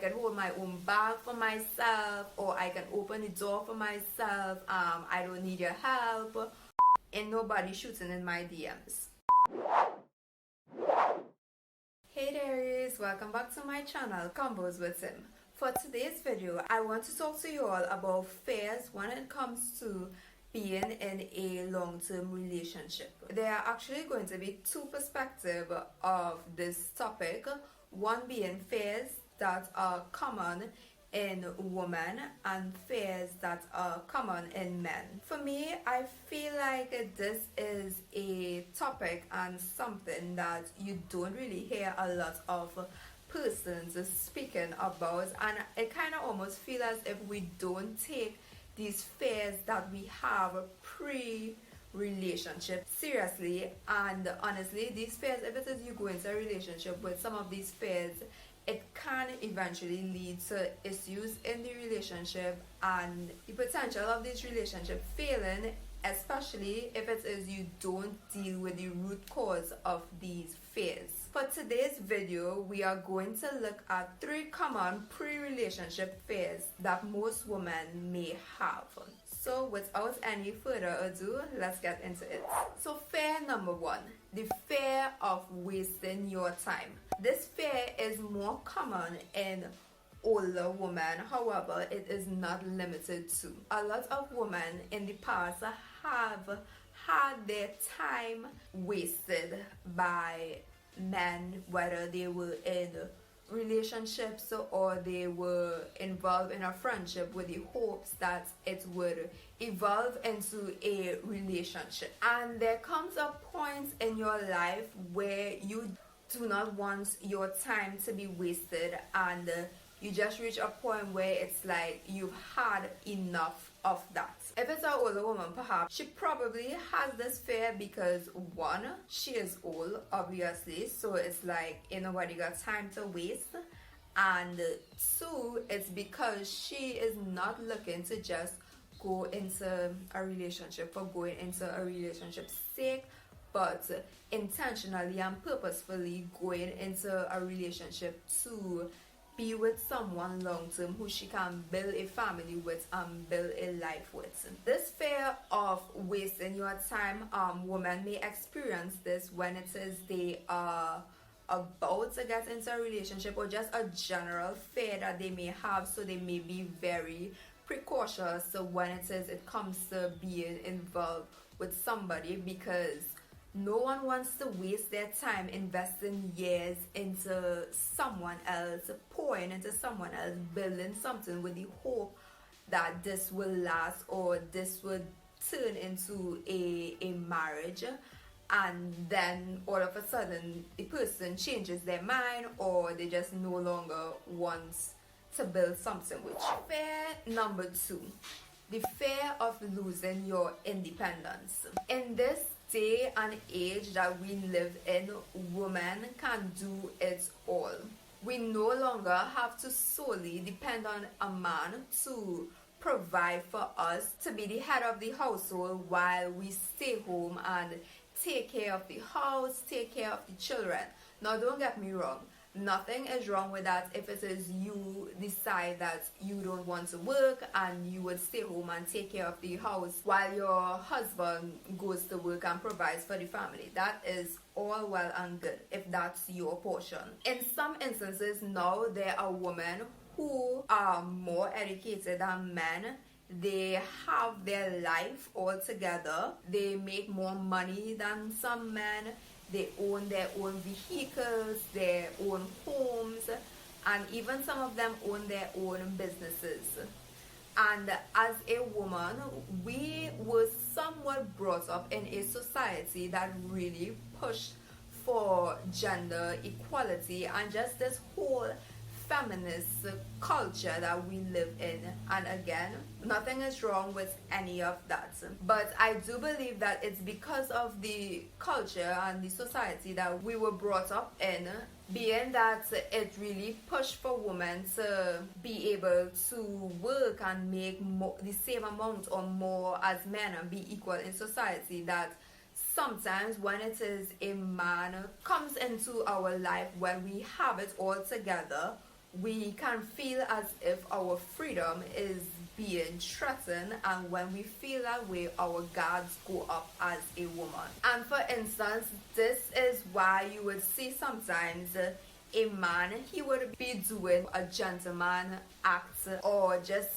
can hold my own bag for myself, or I can open the door for myself. I don't need your help. And nobody shooting in my DMs. Hey dearies, welcome back to my channel, Convos with Tim. For today's video, I want to talk to you all about fears when it comes to being in a long-term relationship. There are actually going to be two perspectives of this topic. One being fears that are common in women and fears that are common in men. For me, I feel like this is a topic and something that you don't really hear a lot of persons speaking about, and it kind of almost feels as if we don't take these fears that we have pre-relationship seriously. And honestly, these fears, if it is you go into a relationship with some of these fears, it can eventually lead to issues in the relationship and the potential of this relationship failing, especially if it is you don't deal with the root cause of these fears. For today's video, we are going to look at 3 common pre-relationship fears that most women may have. So without any further ado, let's get into it. So fear number 1, the fear of wasting your time. This fear is more common in older women, however, it is not limited to. A lot of women in the past have had their time wasted by men, whether they were in relationships or they were involved in a friendship with the hopes that it would evolve into a relationship. And there comes a point in your life where you do not want your time to be wasted, and you just reach a point where it's like you've had enough of that. If it's an older woman, perhaps she probably has this fear because 1, she is old, obviously, so it's like ain't nobody got time to waste, and 2, it's because she is not looking to just go into a relationship for going into a relationship's sake, but intentionally and purposefully going into a relationship to be with someone long term who she can build a family with and build a life with. This fear of wasting your time, women may experience this when it is they are about to get into a relationship, or just a general fear that they may have, so they may be very precautious when it comes to being involved with somebody, because no one wants to waste their time investing years into someone else, pouring into someone else, building something with the hope that this will last or this would turn into a marriage, and then all of a sudden the person changes their mind or they just no longer want to build something with you. Fear number 2, the fear of losing your independence. In this day and age that we live in, women can do it all. We no longer have to solely depend on a man to provide for us, to be the head of the household while we stay home and take care of the house, take care of the children. Now don't get me wrong, nothing is wrong with that if it is you decide that you don't want to work and you would stay home and take care of the house while your husband goes to work and provides for the family. That is all well and good if that's your portion. In some instances now, there are women who are more educated than men. They have their life all together. They make more money than some men. They own their own vehicles, their own homes, and even some of them own their own businesses. And as a woman, we were somewhat brought up in a society that really pushed for gender equality and just this whole feminist culture that we live in. And again, nothing is wrong with any of that, but I do believe that it's because of the culture and the society that we were brought up in, being that it really pushed for women to be able to work and make the same amount or more as men and be equal in society, that sometimes when it is a man comes into our life when we have it all together, we can feel as if our freedom is being threatened, and when we feel that way, our guards go up as a woman. And for instance, this is why you would see sometimes a man, he would be doing a gentleman act or just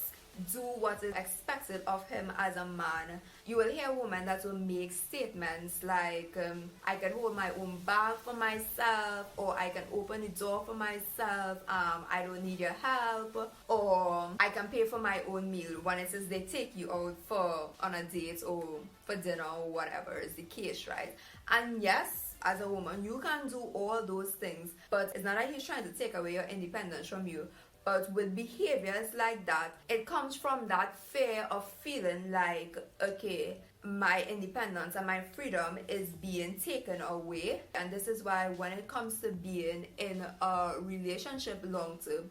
do what is expected of him as a man. You will hear women that will make statements like, I can hold my own bag for myself, or I can open the door for myself, I don't need your help, or I can pay for my own meal, when it is they take you out for on a date or for dinner or whatever is the case, right? And yes, as a woman, you can do all those things, but it's not that he's trying to take away your independence from you. But with behaviors like that, it comes from that fear of feeling like, okay, my independence and my freedom is being taken away. And this is why when it comes to being in a relationship long term,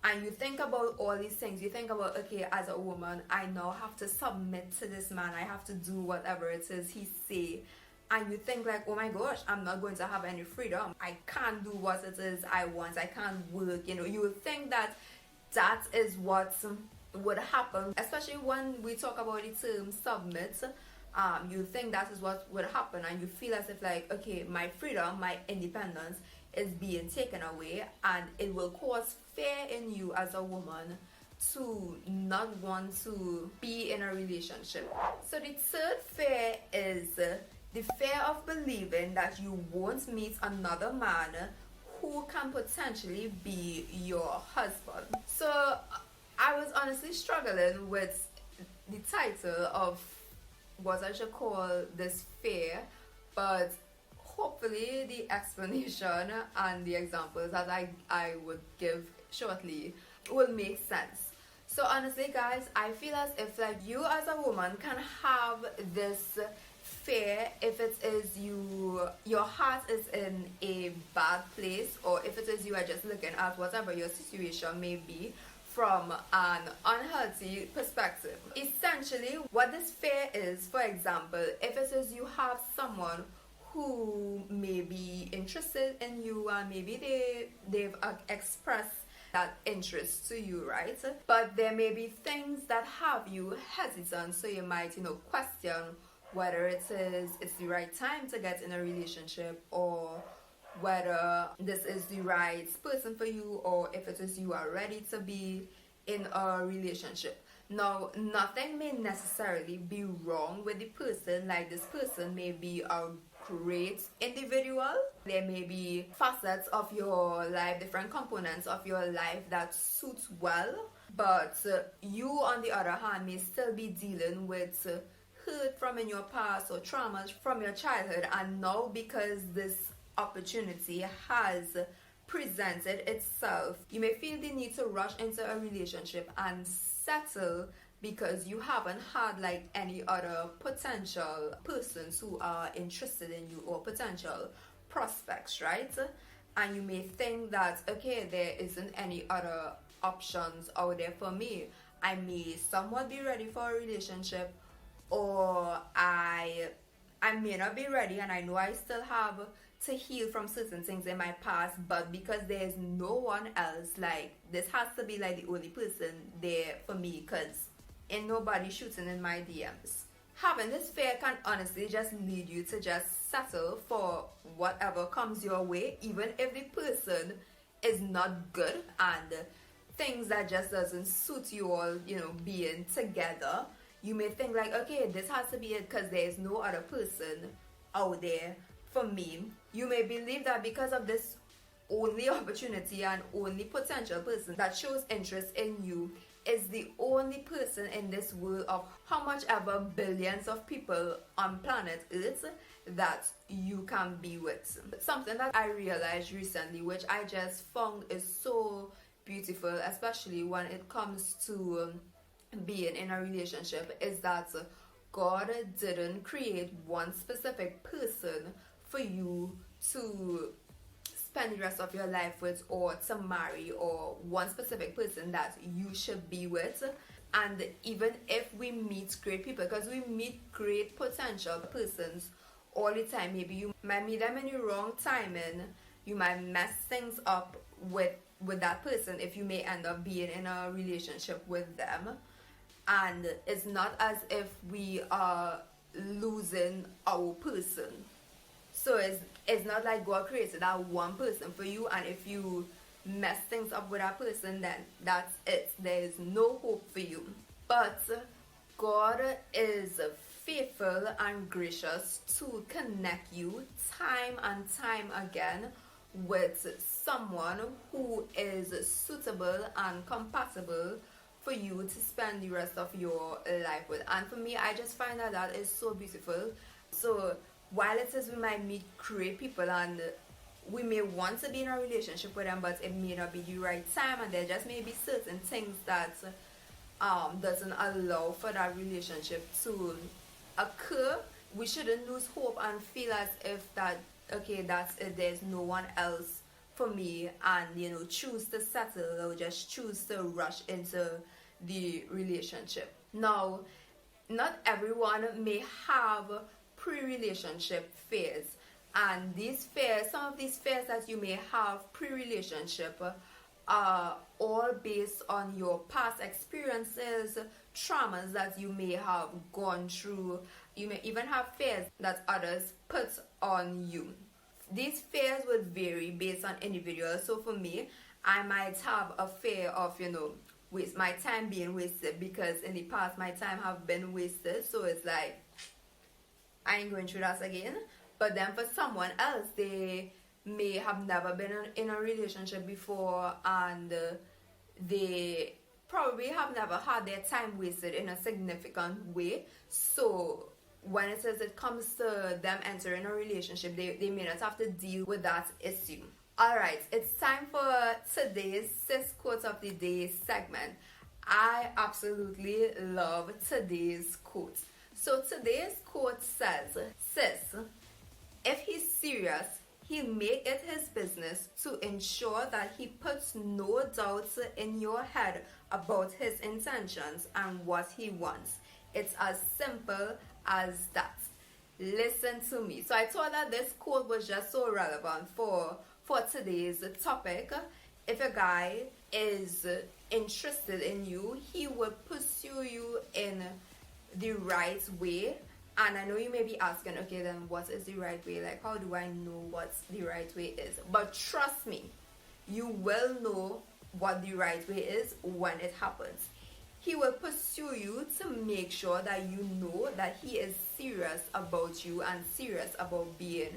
and you think about all these things, you think about, okay, as a woman, I now have to submit to this man, I have to do whatever it is he say. And you think like, oh my gosh, I'm not going to have any freedom. I can't do what it is I want. I can't work. You know, you would think that that is what would happen. Especially when we talk about the term submit, you think that is what would happen. And you feel as if like, okay, my freedom, my independence is being taken away. And it will cause fear in you as a woman to not want to be in a relationship. So the third fear is the fear of believing that you won't meet another man who can potentially be your husband. So I was honestly struggling with the title of what I should call this fear, but hopefully the explanation and the examples that I would give shortly will make sense. So honestly guys, I feel as if like you as a woman can have this fear if it is your heart is in a bad place, or if it is you are just looking at whatever your situation may be from an unhealthy perspective. Essentially what this fear is, for example, if it is you have someone who may be interested in you and maybe they've expressed that interest to you, right? But there may be things that have you hesitant, so you might, question whether it's the right time to get in a relationship, or whether this is the right person for you, or if it is you are ready to be in a relationship. Now, nothing may necessarily be wrong with the person. Like, this person may be a great individual. There may be facets of your life, different components of your life that suits well, but you on the other hand may still be dealing with hurt from in your past or traumas from your childhood, and now because this opportunity has presented itself, you may feel the need to rush into a relationship and settle because you haven't had like any other potential persons who are interested in you, or potential prospects, right? And you may think that, okay, there isn't any other options out there for me. I may somewhat be ready for a relationship, or I may not be ready, and I know I still have to heal from certain things in my past, but because there's no one else, like, this has to be like the only person there for me, because ain't nobody shooting in my DMs. Having this fear can honestly just lead you to just settle for whatever comes your way, even if the person is not good and things that just doesn't suit you all, being together. You may think like, okay, this has to be it because there is no other person out there for me. You may believe that because of this only opportunity and only potential person that shows interest in you is the only person in this world of how much ever billions of people on planet Earth that you can be with. Something that I realized recently, which I just found is so beautiful, especially when it comes to being in a relationship, is that God didn't create one specific person for you to spend the rest of your life with, or to marry, or one specific person that you should be with. And even if we meet great people, because we meet great potential persons all the time, maybe you might meet them in the wrong timing, you might mess things up with with that person if you may end up being in a relationship with them. And it's not as if we are losing our person. So it's not like God created that one person for you, and if you mess things up with that person, then that's it. There is no hope for you. But God is faithful and gracious to connect you time and time again with someone who is suitable and compatible for you to spend the rest of your life with. And for me, I just find that is so beautiful. So while it says we might meet great people and we may want to be in a relationship with them, but it may not be the right time, and there just may be certain things that doesn't allow for that relationship to occur, we shouldn't lose hope and feel as if that, okay, that's it, there's no one else for me, and choose to settle or just choose to rush into the relationship. Now, not everyone may have pre-relationship fears, and these fears, some of these fears that you may have pre-relationship are all based on your past experiences, traumas that you may have gone through. You may even have fears that others put on you. These fears would vary based on individuals. So for me, I might have a fear of, waste my time being wasted, because in the past my time have been wasted. So it's like, I ain't going through that again. But then for someone else, they may have never been in a relationship before, and they probably have never had their time wasted in a significant way. So when it says it comes to them entering a relationship, they may not have to deal with that issue. Alright, it's time for today's Sis Quote of the Day segment. I absolutely love today's quote. So today's quote says, "Sis, if he's serious, he'll make it his business to ensure that he puts no doubts in your head about his intentions and what he wants. It's as simple as that." Listen to me. So I thought that this quote was just so relevant for today's topic. If a guy is interested in you, he will pursue you in the right way. And I know you may be asking, okay, then what is the right way? Like, how do I know what the right way is? But trust me, you will know what the right way is when it happens. He will pursue you to make sure that you know that he is serious about you and serious about being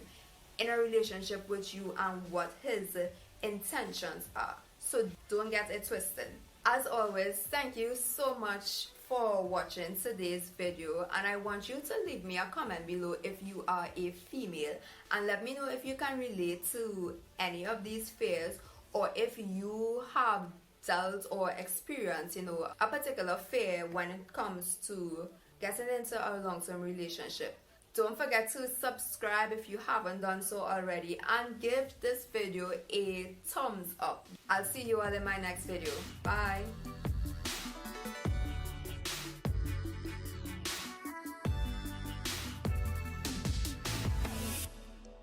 in a relationship with you and what his intentions are. So don't get it twisted. As always, thank you so much for watching today's video, and I want you to leave me a comment below if you are a female, and let me know if you can relate to any of these fears, or if you have dealt or experienced a particular fear when it comes to getting into a long-term relationship. Don't forget to subscribe if you haven't done so already, and give this video a thumbs up. I'll see you all in my next video. Bye.